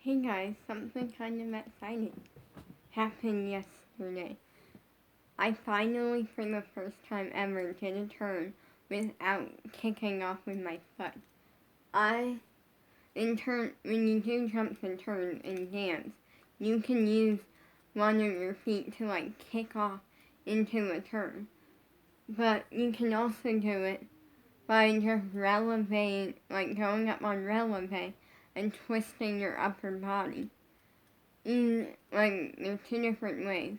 Hey guys, something kind of exciting happened yesterday. I finally, for the first time ever, did a turn without kicking off with my foot. When you do jumps and turns and dance, you can use one of your feet to kick off into a turn. But you can also do it by just releve, going up on releve and twisting your upper body. There's two different ways.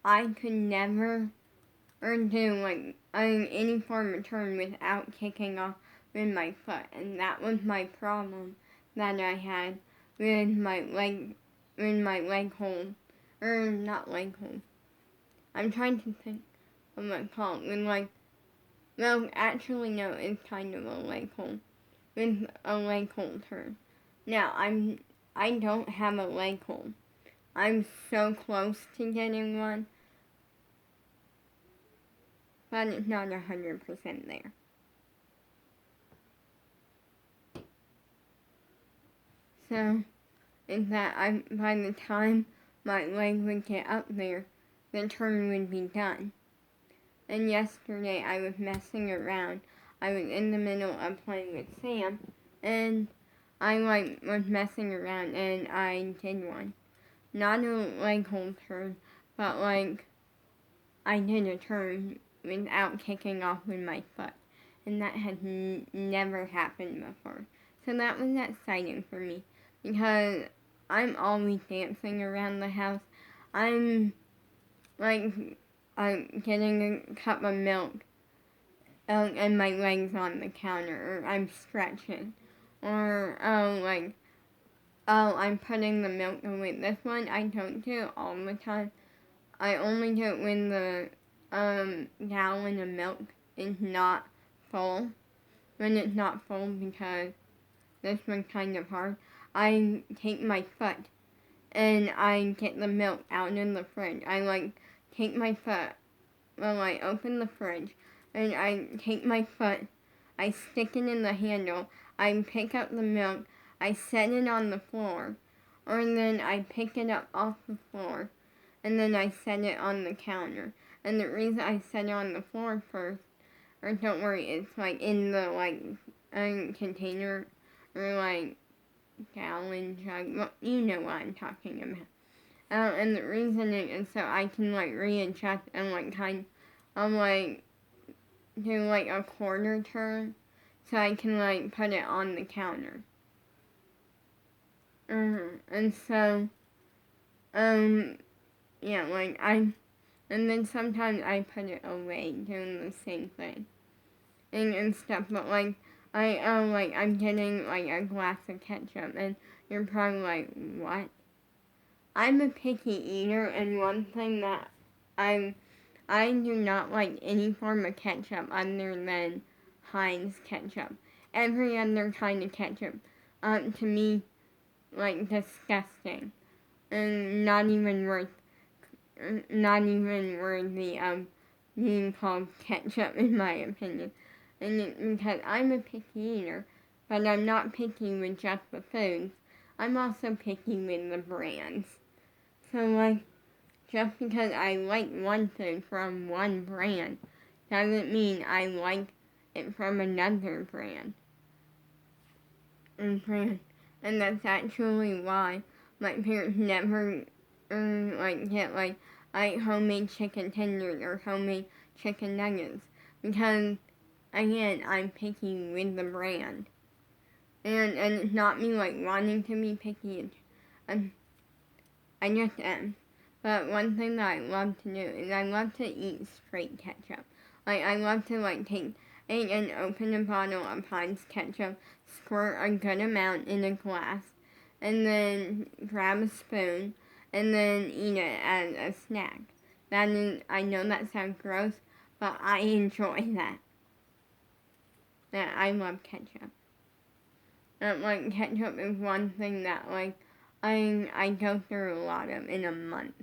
I could never do any form of turn without kicking off with my foot, and that was my problem that I had with my leg hold, or not leg hold. I'm trying to think of what it's called. Actually no, it's kind of a leg hold, with a leg hold turn. Now I don't have a leg hold. I'm so close to getting one, but it's not 100% there. So, by the time my leg would get up there, the turn would be done. And yesterday I was messing around. I was in the middle of playing with Sam, and I was messing around, and I did one. Not a leg hold turn, but I did a turn without kicking off with my foot, and that had never happened before. So that was exciting for me, because I'm always dancing around the house. I'm getting a cup of milk, and my legs on the counter, or I'm stretching, or I'm putting the milk away. This one I don't do all the time. I only do it when the gallon of milk is not full. When it's not full, because this one's kind of hard, I take my foot and I get the milk out in the fridge. I take my foot, I open the fridge, and I take my foot, I stick it in the handle, I pick up the milk, I set it on the floor, or then I pick it up off the floor, and then I set it on the counter. And the reason I set it on the floor first, or don't worry, it's in the container, or gallon jug. Well, you know what I'm talking about. And the reason is so I can readjust and do a quarter turn, so I can put it on the counter. And so, yeah, and then sometimes I put it away doing the same thing. And stuff, but I'm getting a glass of ketchup, and you're probably like, what? I'm a picky eater, and one thing that I do not like any form of ketchup other than Heinz ketchup. Every other kind of ketchup, to me, disgusting, and not even worthy of being called ketchup, in my opinion. And it's because I'm a picky eater, but I'm not picky with just the foods. I'm also picky with the brands. So, just because I like one food from one brand doesn't mean I like it from another brand. And that's actually why my parents never get homemade chicken tenders or homemade chicken nuggets, because again, I'm picky with the brand, and it's not me wanting to be picky. I just am. But one thing that I love to do is I love to eat straight ketchup. I love to take and open a bottle of Heinz ketchup, squirt a good amount in a glass, and then grab a spoon, and then eat it as a snack. I know that sounds gross, but I enjoy that. I love ketchup. Ketchup is one thing that I go through a lot of in a month.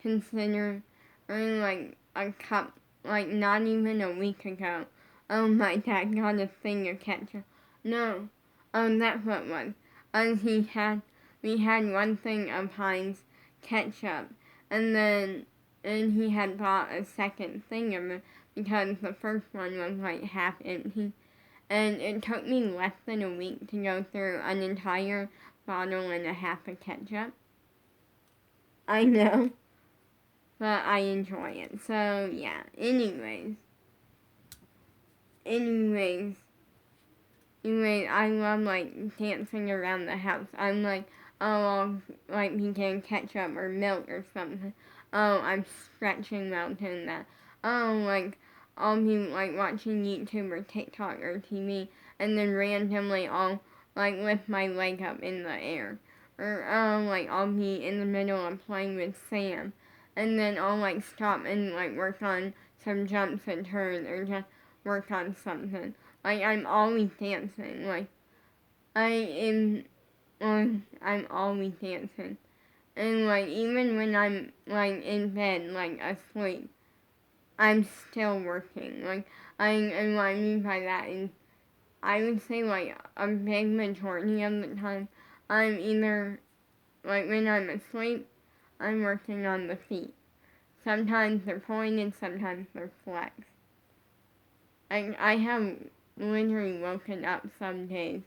Consider a cup, not even a week ago. Oh, my dad got a thing of ketchup. No, that's what it was. we had one thing of Heinz ketchup, and he had bought a second thing of it because the first one was like half empty. And it took me less than a week to go through an entire bottle and a half of ketchup. I know, but I enjoy it. So yeah, anyways, I love like dancing around the house. I'm like, oh, I'll like be getting ketchup or milk or something. Oh, I'm stretching while doing that. Oh, like I'll be like watching YouTube or TikTok or TV, and then randomly I'll like lift my leg up in the air, or like I'll be in the middle of playing with Sam, and then I'll like stop and like work on some jumps and turns or just work on something. Like I'm always dancing. Like I am, I'm always dancing. And like even when I'm like in bed, like asleep, I'm still working. Like and what I mean by that is, I would say like a big majority of the time, I'm either like when I'm asleep, I'm working on the feet. Sometimes they're pointed, sometimes they're flexed. I have literally woken up some days,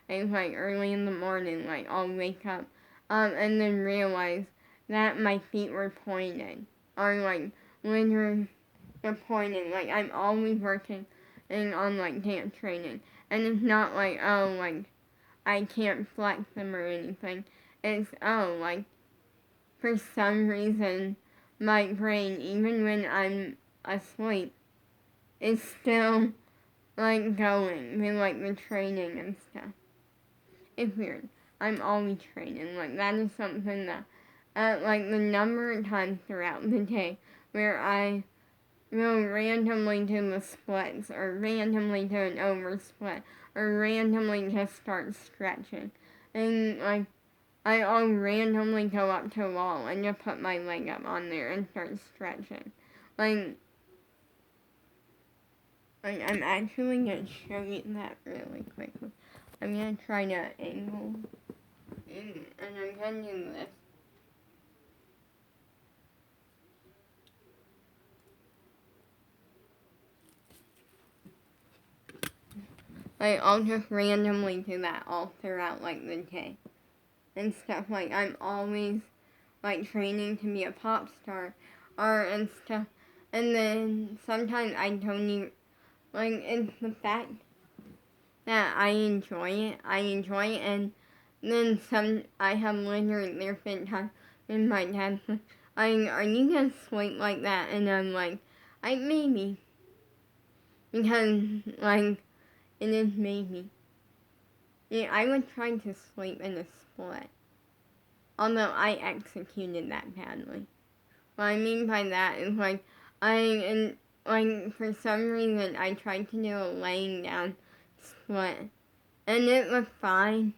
and like early in the morning, like I'll wake up, and then realize that my feet were pointed, or like literally they're pointed. Like I'm always working and on like dance training, and it's not like, oh, like I can't flex them or anything. It's, oh, like for some reason my brain, even when I'm asleep, is still like going with like the training and stuff. It's weird. I'm always training. Like that is something that, like the number of times throughout the day where I will randomly do the splits, or randomly do an over split, or randomly just start stretching, and like I'll randomly go up to a wall and just put my leg up on there and start stretching. Like I'm actually going to show you that really quickly. I'm going to try to angle in, and I'm going to do this. Like, I'll just randomly do that all throughout, like, the day. And stuff, like, I'm always, like, training to be a pop star, and stuff. And then sometimes I don't even, like, it's the fact that I enjoy it, and then I have literally, there's been times when my dad's like, are you gonna sleep like that? And I'm like, maybe. Because, like, it is maybe. Yeah, I would try to sleep in a split. Although I executed that badly. What I mean by that is, like, for some reason, I tried to do a laying down split. And it was fine,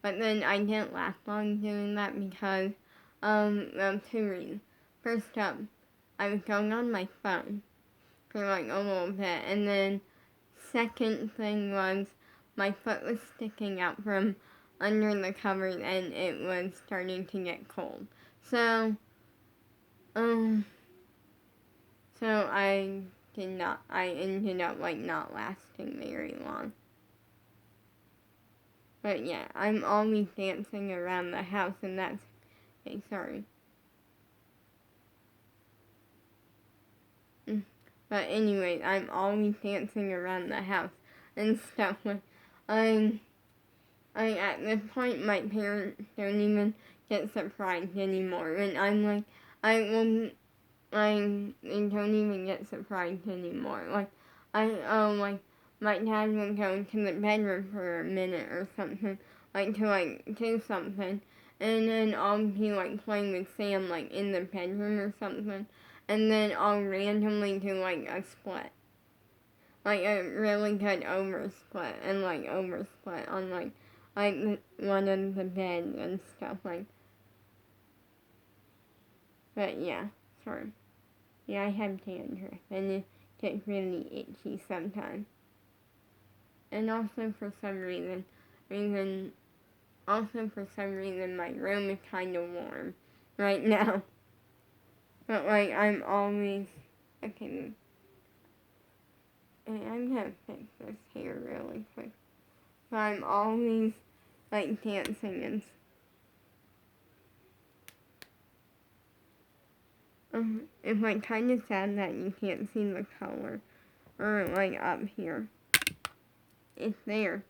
but then I didn't last long doing that because, well, two reasons. First up, I was going on my phone for like a little bit, and then second thing was my foot was sticking out from under the covers and it was starting to get cold. So I ended up like not lasting very long. But yeah, I'm always dancing around the house, and that's, okay, sorry. But anyway, I'm always dancing around the house and stuff. I at this point, my parents don't even get surprised anymore. And I'm like, they don't even get surprised anymore. Like, my dad would go into the bedroom for a minute or something, like, to, like, do something. And then I'll be, like, playing with Sam, like, in the bedroom or something. And then I'll randomly do, like, a split. Like, a really good over split, and, like, over split on, like one of the beds and stuff, like. But, yeah, sorry. Yeah, I have dandruff, and it gets really itchy sometimes. And also, for some reason, also for some reason my room is kind of warm right now. But like I'm always, okay, I'm gonna fix this hair really quick. But I'm always like dancing and it's like kind of sad that you can't see the color or like up here. It's there.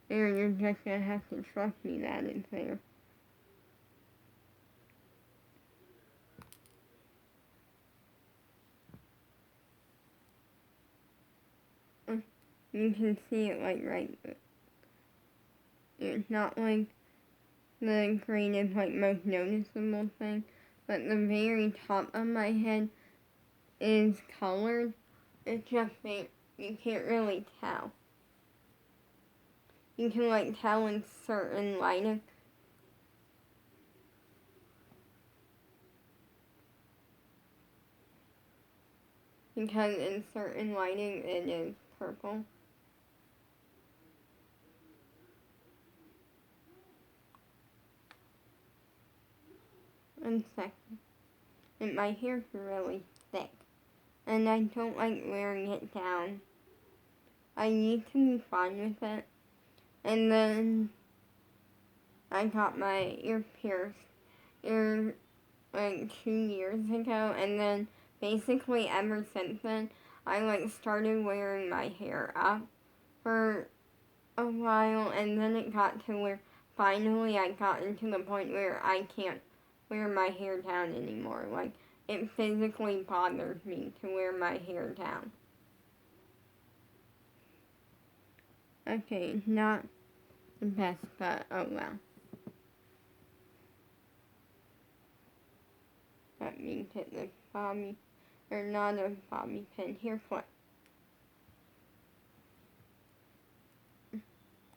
There, you're just gonna have to trust me that it's there. You can see it like right there. It's not like the green is like most noticeable thing, but the very top of my head is colored. It's just that you can't really tell. You can like tell in certain lighting. Because in certain lighting it is purple. And second, and my hair's really thick. And I don't like wearing it down. I used to be fine with it. And then I got my ear pierced like 2 years ago, and then basically ever since then I like started wearing my hair up for a while, and then it got to where finally I got into the point where I can't wear my hair down anymore. Like it physically bothers me to wear my hair down. Okay, not the best, but oh well. Let me get the bobby, or not a bobby pin. Here, what?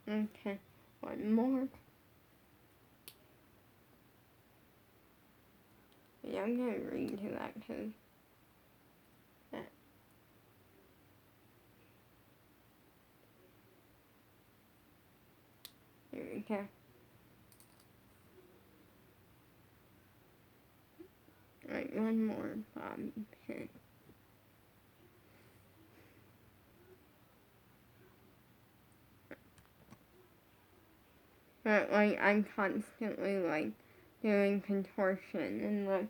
Okay, one more. Yeah, I'm gonna read to that because that. There we go. Right, one more bobby pin. But like I'm constantly like doing contortion and like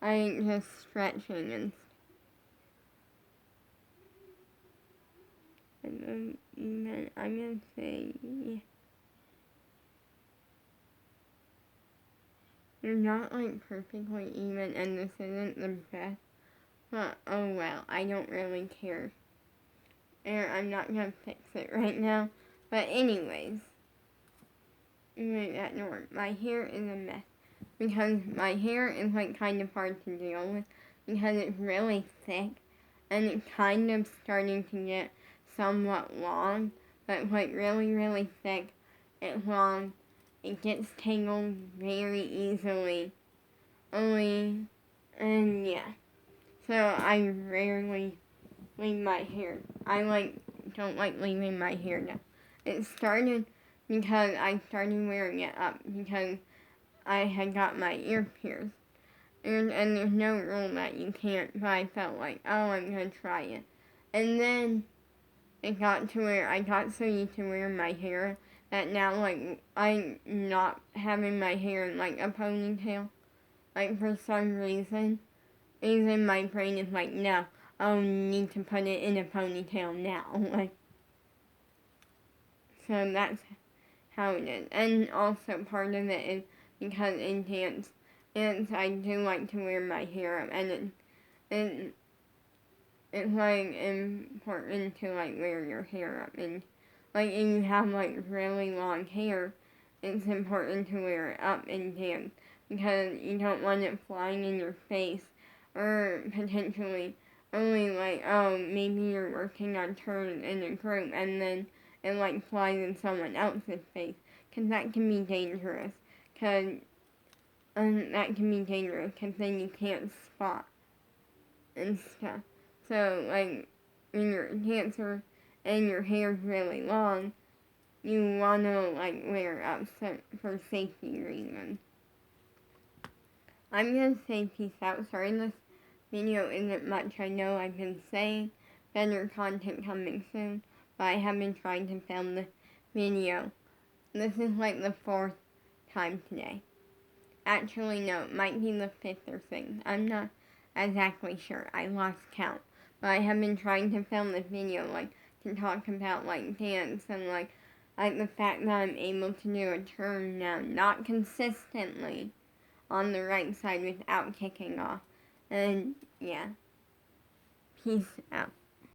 I ain't just stretching and then even I'm gonna say you're not like perfectly even and this isn't the best, but oh well, I don't really care. And I'm not gonna fix it right now. But anyways, that norm. My hair is a mess because my hair is like kind of hard to deal with because it's really thick and it's kind of starting to get somewhat long, but like really, really thick. It's long. It gets tangled very easily. Only, and yeah. So I rarely leave my hair. I don't like leaving my hair down. It started because I started wearing it up because I had got my ear pierced. And there's no rule that you can't, but I felt like, oh, I'm gonna try it. And then it got to where I got so used to wearing my hair that now, like, I'm not having my hair in, like, a ponytail. Like, for some reason, even my brain is like, no, I'll need to put it in a ponytail now. Like, so that's how it is. And also part of it is because in dance, I do like to wear my hair up, and it's like important to like wear your hair up, and like if you have like really long hair, it's important to wear it up in dance because you don't want it flying in your face or potentially only like, oh, maybe you're working on turns in a group and then it like flies in someone else's face, because that can be dangerous, because that can be dangerous because then you can't spot and stuff. So like when you're a dancer and your hair's really long, you wanna like wear up for safety reasons. I'm gonna say peace out. Sorry this video isn't much. I know I've been saying better content coming soon, but I have been trying to film this video. This is like the 4th time today. Actually, no, it might be the 5th or 6th. I'm not exactly sure. I lost count. But I have been trying to film this video, like, to talk about, like, dance and, like the fact that I'm able to do a turn now, not consistently, on the right side without kicking off. And, yeah. Peace out.